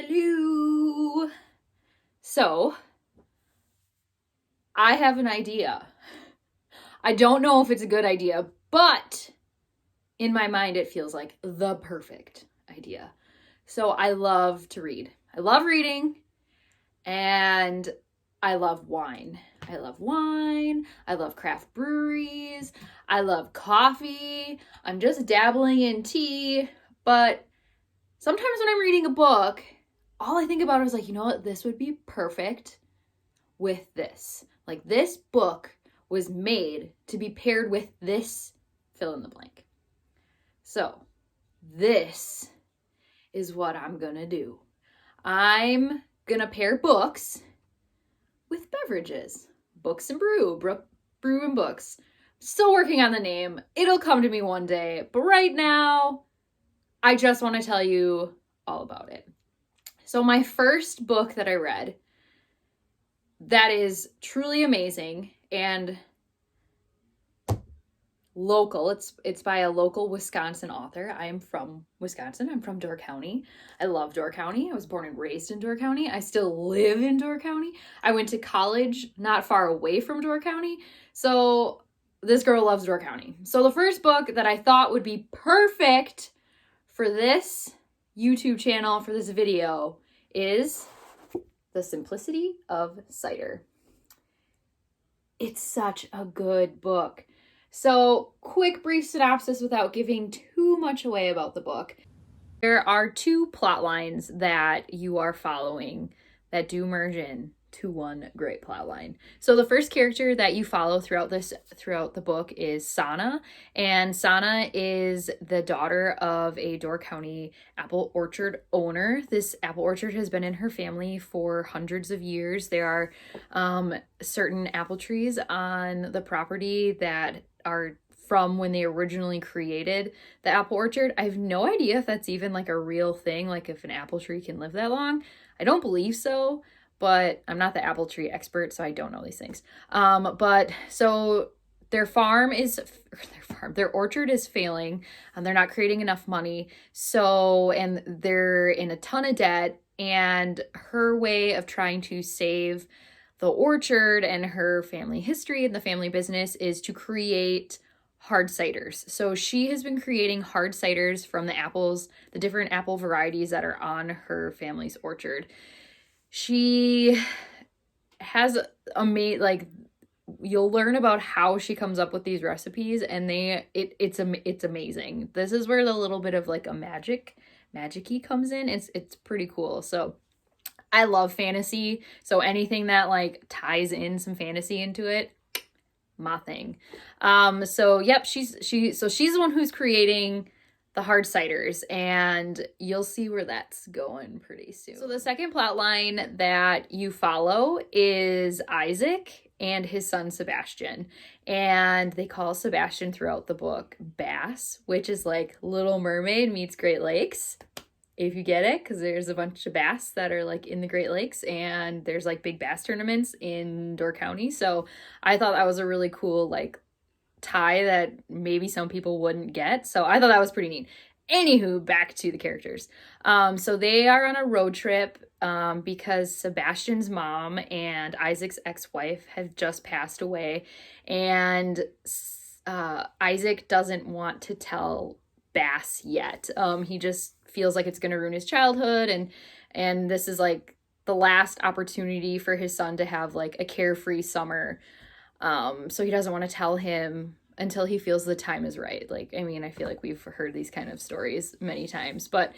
Hello. So, I have an idea. I don't know if it's a good idea, but in my mind, it feels like the perfect idea. So, I love to read. I love reading and I love wine. I love wine. I love craft breweries. I love coffee. I'm just dabbling in tea, but sometimes when I'm reading a book, all I think about is like, you know what? This would be perfect with this. Like, this book was made to be paired with this fill in the blank. So, this is what I'm gonna do. I'm gonna pair books with beverages. Books and brew. Brew and books. Still working on the name. It'll come to me one day. But right now, I just want to tell you all about it. So my first book that I read that is truly amazing and local. It's by a local Wisconsin author. I am from Wisconsin. I'm from Door County. I love Door County. I was born and raised in Door County. I still live in Door County. I went to college not far away from Door County. So this girl loves Door County. So the first book that I thought would be perfect for this YouTube channel, for this video, is The Simplicity of Cider. It's such a good book. So, quick brief synopsis without giving too much away about the book. There are two plot lines that you are following that do merge in to one great plot line. So the first character that you follow throughout the book is Sana, and Sana is the daughter of a Door County apple orchard owner. This apple orchard has been in her family for hundreds of years. There are certain apple trees on the property that are from when they originally created the apple orchard. I have no idea if that's even like a real thing, like if an apple tree can live that long. I don't believe so, but I'm not the apple tree expert, so I don't know these things. But so their orchard is failing, and they're not creating enough money. So, and they're in a ton of debt, and her way of trying to save the orchard and her family history and the family business is to create hard ciders. So she has been creating hard ciders from the apples, the different apple varieties that are on her family's orchard. She has you'll learn about how she comes up with these recipes, and it's amazing. This is where the little bit of like a magic-y comes in. It's pretty cool. So I love fantasy, so anything that like ties in some fantasy into it, my thing. So yep, she's the one who's creating the hard ciders, and you'll see where that's going pretty soon. So the second plot line that you follow is Isaac and his son Sebastian, and they call Sebastian throughout the book Bass, which is like Little Mermaid meets Great Lakes, if you get it, because there's a bunch of bass that are like in the Great Lakes, and there's like big bass tournaments in Door County. So I thought that was a really cool like tie that maybe some people wouldn't get. So I thought that was pretty neat. Anywho, back to the characters. So they are on a road trip because Sebastian's mom and Isaac's ex-wife have just passed away, and Isaac doesn't want to tell Bass yet. He just feels like it's going to ruin his childhood, and this is like the last opportunity for his son to have like a carefree summer. So he doesn't want to tell him until he feels the time is right. Like, I mean, I feel like we've heard these kind of stories many times, but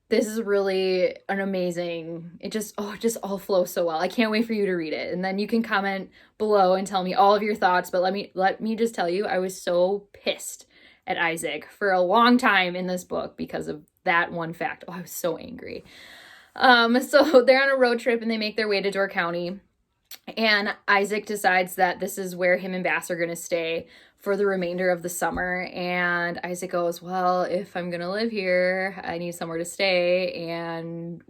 this is really an amazing, it just all flows so well. I can't wait for you to read it. And then you can comment below and tell me all of your thoughts, but let me just tell you, I was so pissed at Isaac for a long time in this book because of that one fact. Oh, I was so angry. So they're on a road trip and they make their way to Door County, and Isaac decides that this is where him and Bass are going to stay for the remainder of the summer. And Isaac goes, well, if I'm going to live here, I need somewhere to stay, and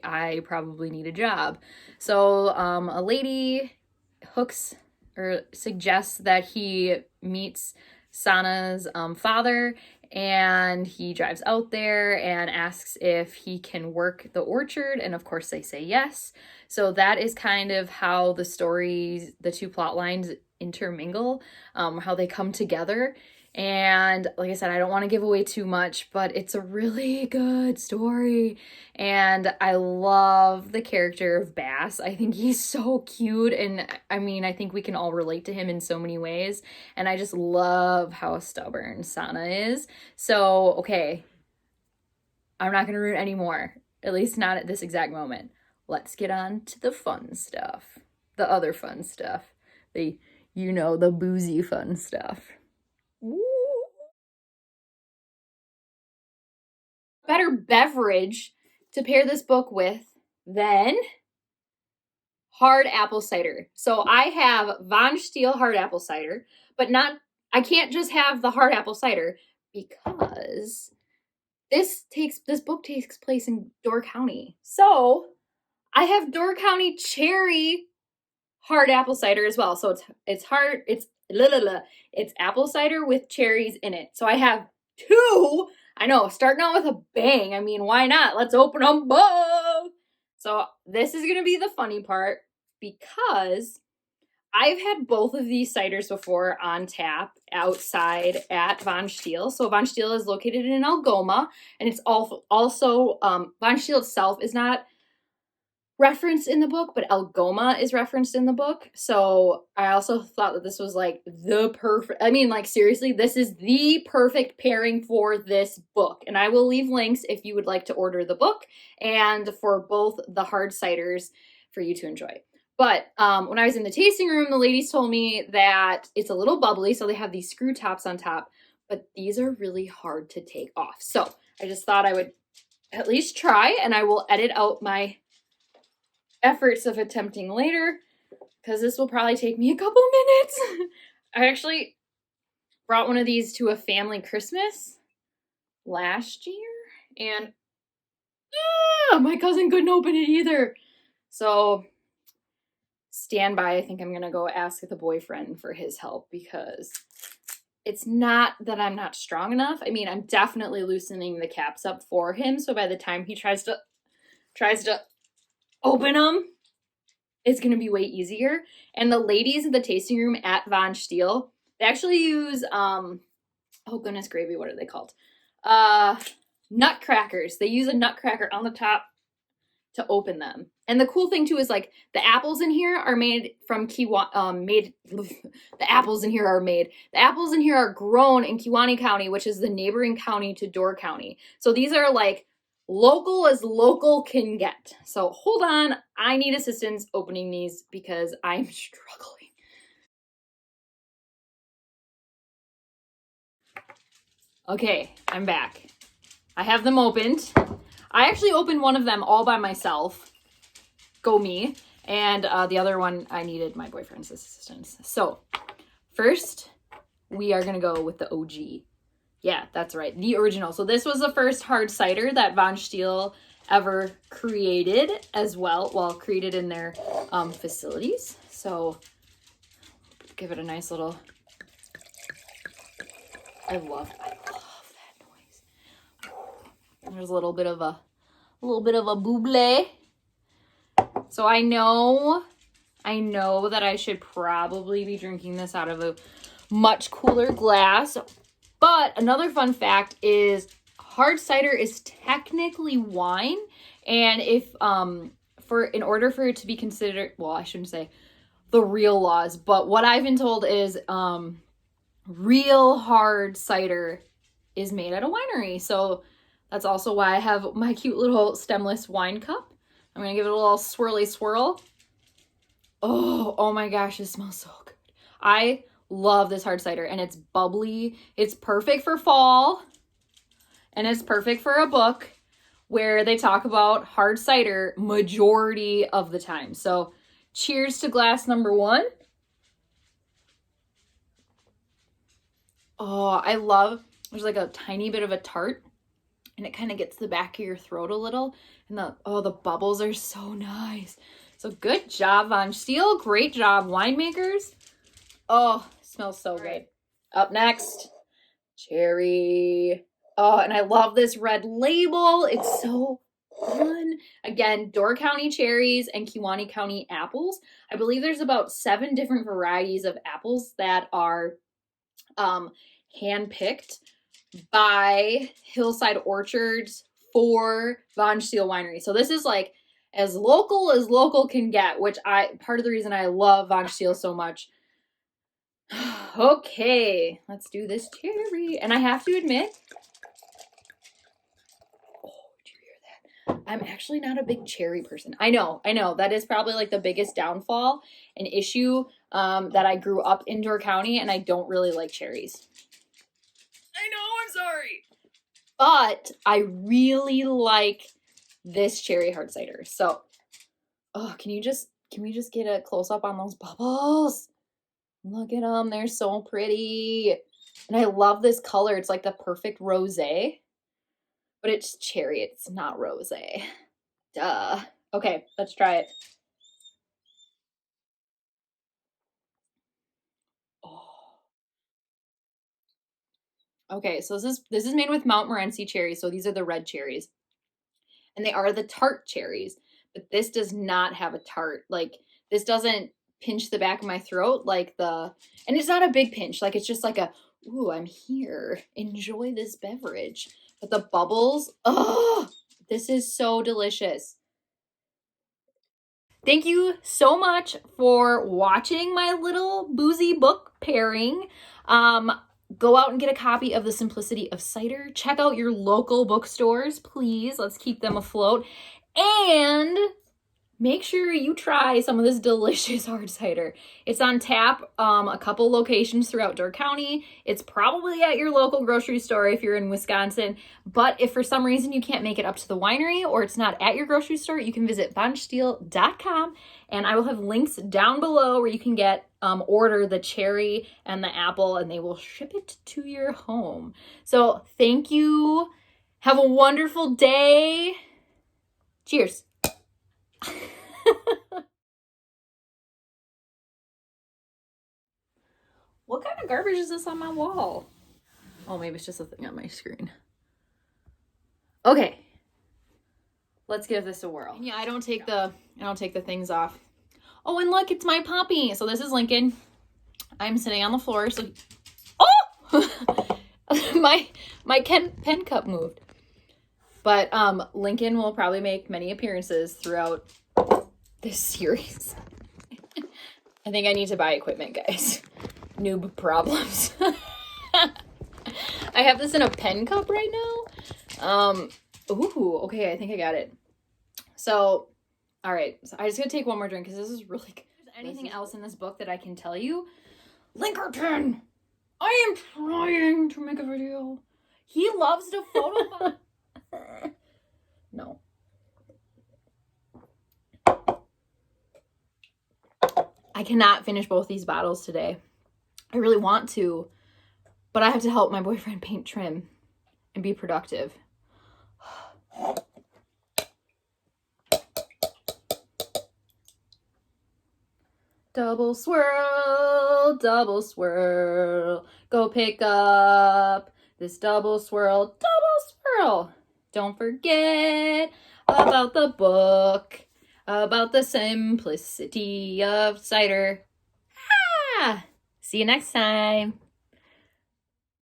I probably need a job. So a lady suggests that he meets Sana's father and he drives out there and asks if he can work the orchard, and of course they say yes. So that is kind of how the stories, the two plot lines intermingle, how they come together. And like I said, I don't want to give away too much, but it's a really good story. And I love the character of Bass. I think he's so cute. And I mean, I think we can all relate to him in so many ways. And I just love how stubborn Sana is. So, okay, I'm not going to ruin any more, at least not at this exact moment. Let's get on to the fun stuff. The other fun stuff. The boozy fun stuff. Better beverage to pair this book with than hard apple cider. So I have Von Stiehl hard apple cider, but I can't just have the hard apple cider because this book takes place in Door County. So I have Door County cherry hard apple cider as well. So it's apple cider with cherries in it. So I have two. I know, starting out with a bang. I mean, why not? Let's open them both. So this is going to be the funny part because I've had both of these ciders before on tap outside at Von Stiehl. So Von Stiehl is located in Algoma, and it's also Von Stiehl itself is not referenced in the book, but Algoma is referenced in the book. So I also thought that this was like seriously, this is the perfect pairing for this book. And I will leave links if you would like to order the book and for both the hard ciders for you to enjoy. But when I was in the tasting room, the ladies told me that it's a little bubbly, so they have these screw tops on top, but these are really hard to take off. So I just thought I would at least try, and I will edit out my efforts of attempting later because this will probably take me a couple minutes. I actually brought one of these to a family Christmas last year, and my cousin couldn't open it either. So stand by. I think I'm gonna go ask the boyfriend for his help because it's not that I'm not strong enough. I mean, I'm definitely loosening the caps up for him, so by the time he tries to open them, it's going to be way easier. And the ladies in the tasting room at Von Stiehl, they actually use, oh goodness gravy, what are they called? Nutcrackers. They use a nutcracker on the top to open them. And the cool thing too is like the apples in here are made from the apples in here are grown in Kewaunee County, which is the neighboring county to Door County. So these are like local as local can get. So hold on, I need assistance opening these because I'm struggling. Okay, I'm back. I have them opened. I actually opened one of them all by myself. Go me. And the other one, I needed my boyfriend's assistance. So first, we are going to go with the OG. Yeah, that's right. The original. So this was the first hard cider that Von Stiehl ever created as well. Well, created in their facilities. So give it a nice little... I love that noise. There's a little bit of a buble. So I know that I should probably be drinking this out of a much cooler glass. But another fun fact is hard cider is technically wine, and if in order for it to be considered, well, I shouldn't say the real laws, but what I've been told is real hard cider is made at a winery. So that's also why I have my cute little stemless wine cup. I'm gonna give it a little swirly swirl. Oh my gosh, it smells so good. I love this hard cider, and it's bubbly. It's perfect for fall, and it's perfect for a book where they talk about hard cider majority of the time. So cheers to glass number one. Oh, there's like a tiny bit of a tart, and it kind of gets the back of your throat a little, and the bubbles are so nice. So good job, Von Stiehl. Great job, winemakers. Oh, smells so good. Up next, Cherry. Oh, and I love this red label. It's so fun. Again, Door County cherries and Kewaunee County apples. I believe there's about 7 different varieties of apples that are hand-picked by Hillside Orchards for Von Stiehl Winery. So this is like as local can get, which part of the reason I love Von Stiehl so much. Okay, let's do this cherry. And I have to admit, did you hear that? I'm actually not a big cherry person. I know. That is probably like the biggest downfall, an issue that I grew up in Door County, and I don't really like cherries. I know, I'm sorry. But I really like this cherry hard cider. So, oh, can we just get a close up on those bubbles? Look at them. They're so pretty. And I love this color. It's like the perfect rosé. But it's cherry. It's not rosé. Duh. Okay, let's try it. Oh. Okay, so this is made with Montmorency cherries. So these are the red cherries. And they are the tart cherries. But this does not have a tart. Like, this doesn't pinch the back of my throat like and it's not a big pinch. Like, it's just like ooh, I'm here. Enjoy this beverage. But the bubbles, oh, this is so delicious. Thank you so much for watching my little boozy book pairing. Go out and get a copy of The Simplicity of Cider. Check out your local bookstores, please. Let's keep them afloat. And make sure you try some of this delicious hard cider. It's on tap a couple locations throughout Door County. It's probably at your local grocery store if you're in Wisconsin. But if for some reason you can't make it up to the winery or it's not at your grocery store, you can visit vonstiel.com, and I will have links down below where you can get order the cherry and the apple, and they will ship it to your home. So thank you. Have a wonderful day. Cheers. What kind of garbage is this on my wall? Oh, maybe it's just a thing on my screen. Okay. Let's give this a whirl. Yeah, I don't take the things off. Oh, and look, it's my puppy. So this is Lincoln. I'm sitting on the floor. So oh! my pen cup moved. But Lincoln will probably make many appearances throughout this series. I think I need to buy equipment, guys. Noob problems. I have this in a pen cup right now. Ooh, okay, I think I got it. So, all right. So I just gotta take one more drink because this is really good. Is there anything else in this book that I can tell you? Linkerton! I am trying to make a video. He loves to photo. No. I cannot finish both these bottles today. I really want to, but I have to help my boyfriend paint trim and be productive. Double swirl, go pick up this double swirl. Don't forget about the book, about the simplicity of cider. See you next time.